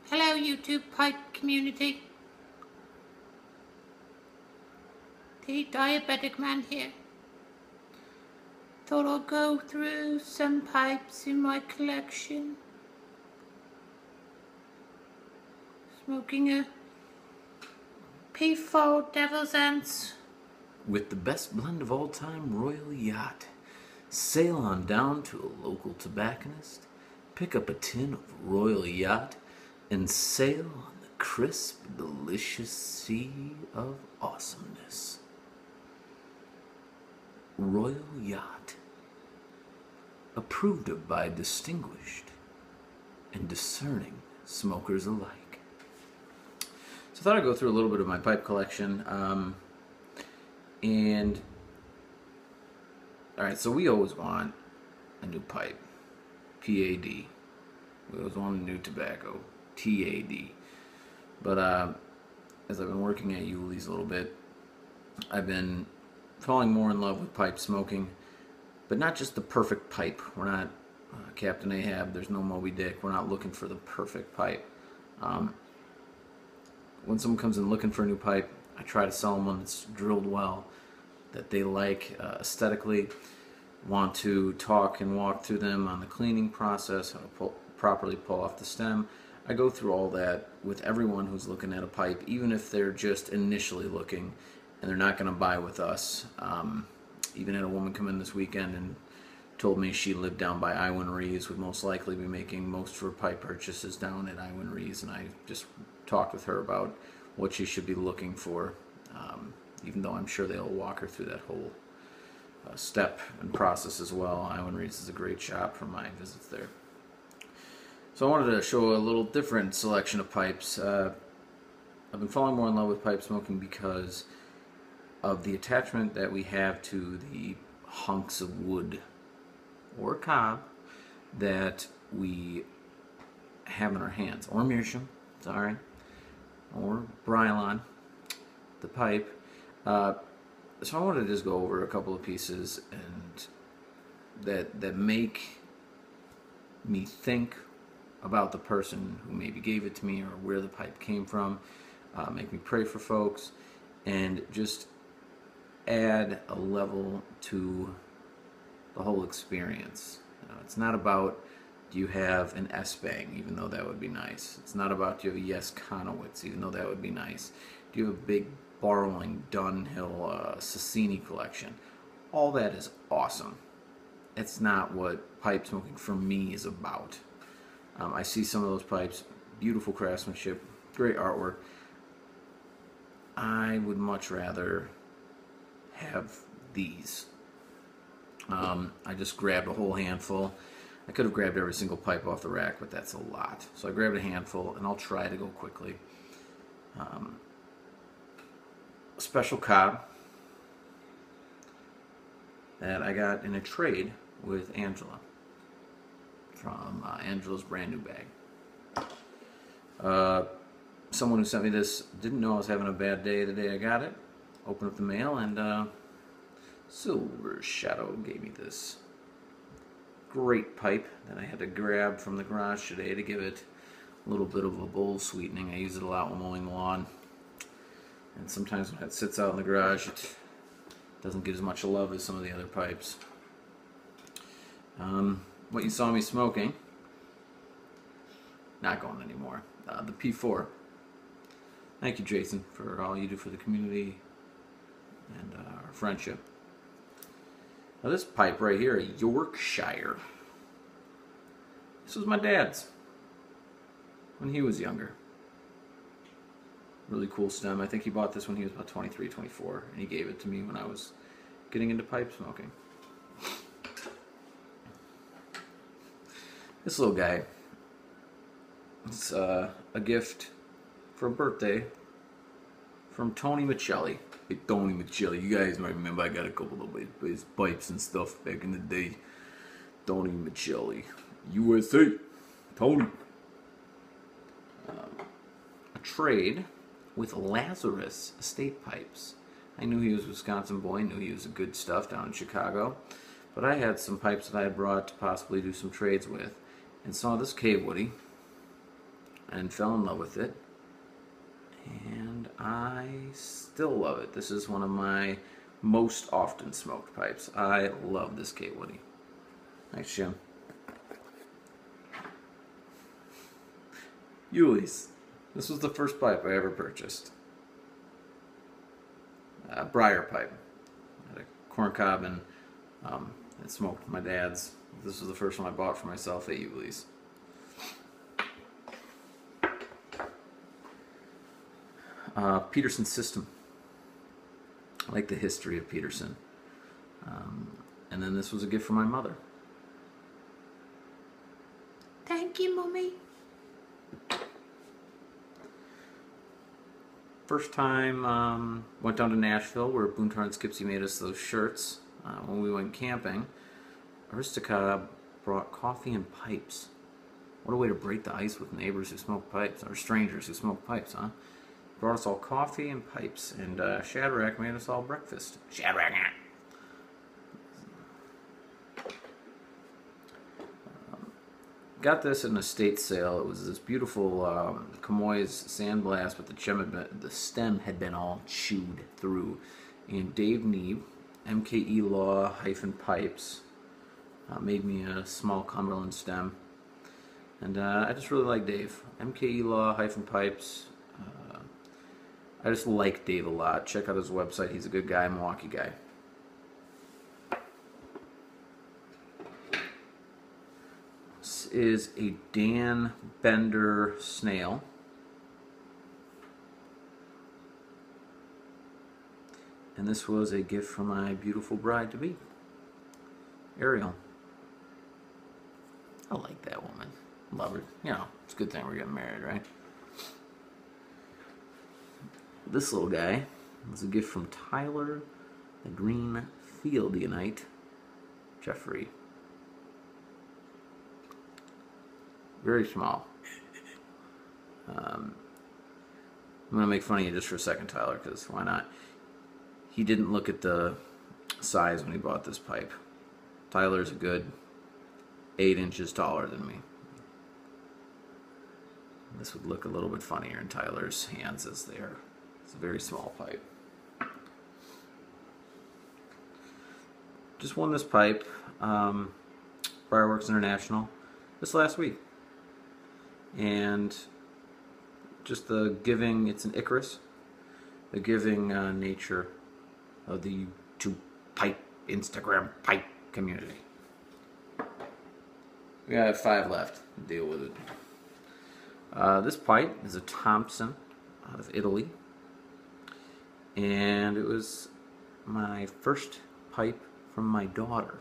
Hello YouTube pipe community. The diabetic man here. Thought I'll go through some pipes in my collection. Smoking a P4 Devil's Ants. With the best blend of all time, Royal Yacht. Sail on down to a local tobacconist, pick up a tin of Royal Yacht, and sail on the crisp, delicious sea of awesomeness. Royal Yacht. Approved of by distinguished and discerning smokers alike. So I thought I'd go through a little bit of my pipe collection. Alright, so we always want a new pipe, PAD. We always want a new tobacco, TAD. But as I've been working at Yuli's a little bit, I've been falling more in love with pipe smoking, but not just the perfect pipe. We're not Captain Ahab, there's no Moby Dick. We're not looking for the perfect pipe. When someone comes in looking for a new pipe, I try to sell them one that's drilled well, that they like aesthetically, want to talk and walk through them on the cleaning process, how to properly pull off the stem. I go through all that with everyone who's looking at a pipe, even if they're just initially looking and they're not going to buy with us. Even had a woman come in this weekend and told me she lived down by Iwan Rees, would most likely be making most of her pipe purchases down at Iwan Rees, and I just talked with her about what she should be looking for, even though I'm sure they'll walk her through that whole step and process as well. Iwan Rees is a great shop for my visits there. So I wanted to show a little different selection of pipes. I've been falling more in love with pipe smoking because of the attachment that we have to the hunks of wood or cob that we have in our hands, or meerschaum, sorry, or Brylon, the pipe. So I wanted to just go over a couple of pieces and that make me think about the person who maybe gave it to me or where the pipe came from, make me pray for folks, and just add a level to the whole experience. It's not about do you have an S-Bang, even though that would be nice. It's not about do you have a Yes Conowitz, even though that would be nice. Do you have a big Barling Dunhill Sassini collection? All that is awesome. It's not what pipe smoking for me is about. I see some of those pipes, beautiful craftsmanship, great artwork. I would much rather have these. I just grabbed a whole handful. I could have grabbed every single pipe off the rack, but that's a lot. So I grabbed a handful, and I'll try to go quickly. A special cob that I got in a trade with Angela from Angela's Brand New Bag. Someone who sent me this didn't know I was having a bad day the day I got it. Opened up the mail, and Silver Shadow gave me this great pipe that I had to grab from the garage today to give it a little bit of a bowl sweetening. I use it a lot when mowing the lawn, and sometimes when it sits out in the garage it doesn't get as much love as some of the other pipes. What you saw me smoking, not going anymore, the P4. Thank you, Jason, for all you do for the community and our friendship. Now this pipe right here, a Yorkshire. This was my dad's when he was younger. Really cool stem. I think he bought this when he was about 23, 24, and he gave it to me when I was getting into pipe smoking. This little guy, it's a gift for a birthday from Tony Michelli. Hey, Tony Michelli, you guys might remember I got a couple of his pipes and stuff back in the day. Tony Michelli, USA, Tony. A trade with Lazarus Estate Pipes. I knew he was a Wisconsin boy, knew he was a good stuff down in Chicago, but I had some pipes that I had brought to possibly do some trades with, and saw this K Woody and fell in love with it, and I still love it. This is one of my most often smoked pipes. I love this Kate Woody. Thanks, Jim. Yuli's. This was the first pipe I ever purchased. Briar pipe. I had a corn cob and it smoked my dad's. This was the first one I bought for myself at Yuli's. Peterson System. I like the history of Peterson. And then this was a gift from my mother. Thank you, Mommy. First time, went down to Nashville where Boontar and Skipsy made us those shirts when we went camping. Aristica brought coffee and pipes. What a way to break the ice with neighbors who smoke pipes, or strangers who smoke pipes, huh? Brought us all coffee and pipes, and Shadrach made us all breakfast. Shadrach! Got this in a estate sale. It was this beautiful Camoys sandblast, but the stem had been all chewed through. And Dave Neeb, MKE Law-Pipes, made me a small Cumberland stem. And I just really like Dave. MKE Law-Pipes. I just like Dave a lot. Check out his website. He's a good guy, Milwaukee guy. This is a Dan Bender snail. And this was a gift from my beautiful bride-to-be, Ariel. I like that woman. Love her. You know, it's a good thing we're getting married, right? This little guy was a gift from Tyler, the Green Fieldionite, Jeffrey. Very small. I'm going to make fun of you just for a second, Tyler, because why not? He didn't look at the size when he bought this pipe. Tyler's a good 8 inches taller than me. This would look a little bit funnier in Tyler's hands as they are. It's a very small pipe. Just won this pipe, Briarworks International, this last week. And just the giving, it's an Icarus, the giving nature of the YouTube pipe, Instagram pipe community. We got 5 left. Deal with it. This pipe is a Thompson out of Italy. And it was my first pipe from my daughter.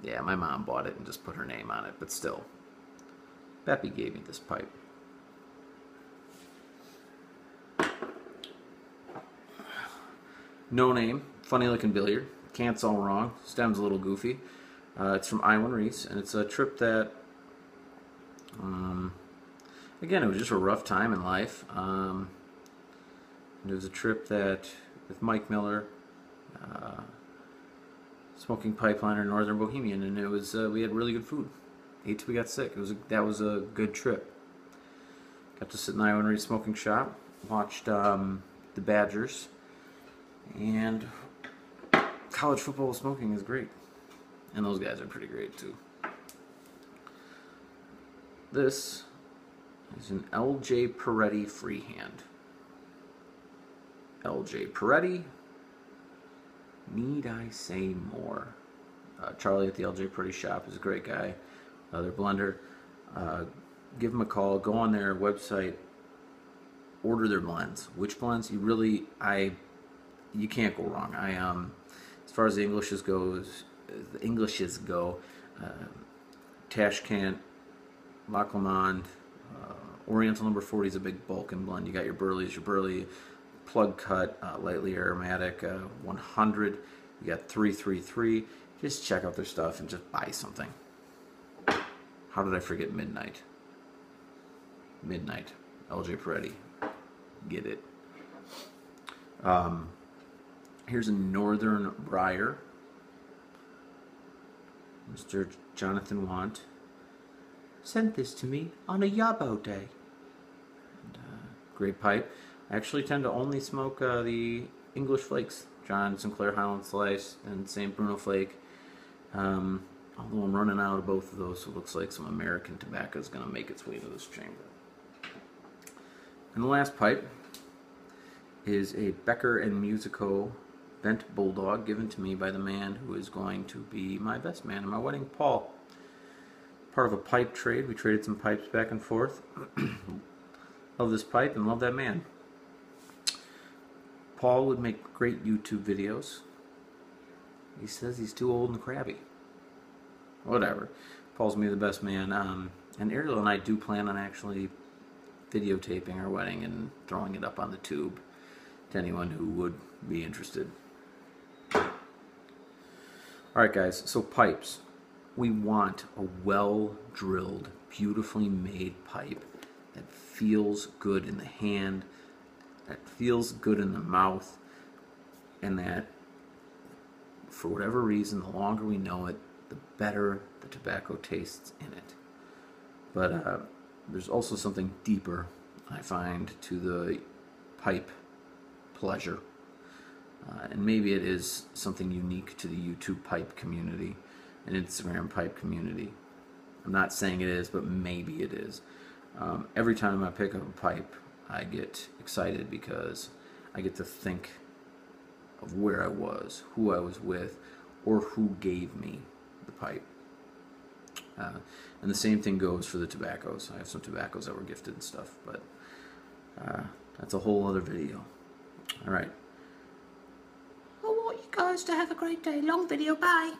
Yeah, my mom bought it and just put her name on it, but still. Beppy gave me this pipe. No name, funny looking billiard. Cant's all wrong, stem's a little goofy. It's from Iwan Reese, and it's a trip that, again, it was just a rough time in life. It was a trip that, with Mike Miller, smoking pipeliner in Northern Bohemian, and it was we had really good food. Ate till we got sick. That was a good trip. Got to sit in the Iwan Reese smoking shop, watched the Badgers, and college football smoking is great, and those guys are pretty great too. This is an L.J. Peretti freehand. L.J. Peretti, need I say more? Charlie at the L.J. Peretti shop is a great guy. Their blender. Give them a call. Go on their website. Order their blends. Which blends? You can't go wrong. As far as the Englishes go, Tashkent, Lachlamond, Oriental number 40 is a big Balkan blend. You got your Burley's, your Burley, plug cut, lightly aromatic, 100. You got 333. Just check out their stuff and just buy something. How did I forget Midnight? Midnight. L.J. Peretti. Get it. Here's a Northern Briar. Mr. Jonathan Want. sent this to me on a Yabo day. And, great pipe. I actually tend to only smoke the English flakes, John Sinclair Highland Slice and St. Bruno Flake. Although I'm running out of both of those, so it looks like some American tobacco is going to make its way to this chamber. And the last pipe is a Becker and Musico Bent Bulldog given to me by the man who is going to be my best man in my wedding, Paul. Part of a pipe trade. We traded some pipes back and forth. Love this pipe and love that man. Paul would make great YouTube videos. He says he's too old and crabby. Whatever. Paul's me the best man. And Ariel and I do plan on actually videotaping our wedding and throwing it up on the tube to anyone who would be interested. Alright guys, so pipes. We want a well-drilled, beautifully made pipe that feels good in the hand, that feels good in the mouth, and that, for whatever reason, the longer we know it, the better the tobacco tastes in it. But there's also something deeper, I find, to the pipe pleasure. And maybe it is something unique to the YouTube pipe community and Instagram pipe community. I'm not saying it is, but maybe it is. Every time I pick up a pipe, I get excited because I get to think of where I was, who I was with, or who gave me the pipe. And the same thing goes for the tobaccos. I have some tobaccos that were gifted and stuff, but that's a whole other video. Alright. I want you guys to have a great day. Long video, bye.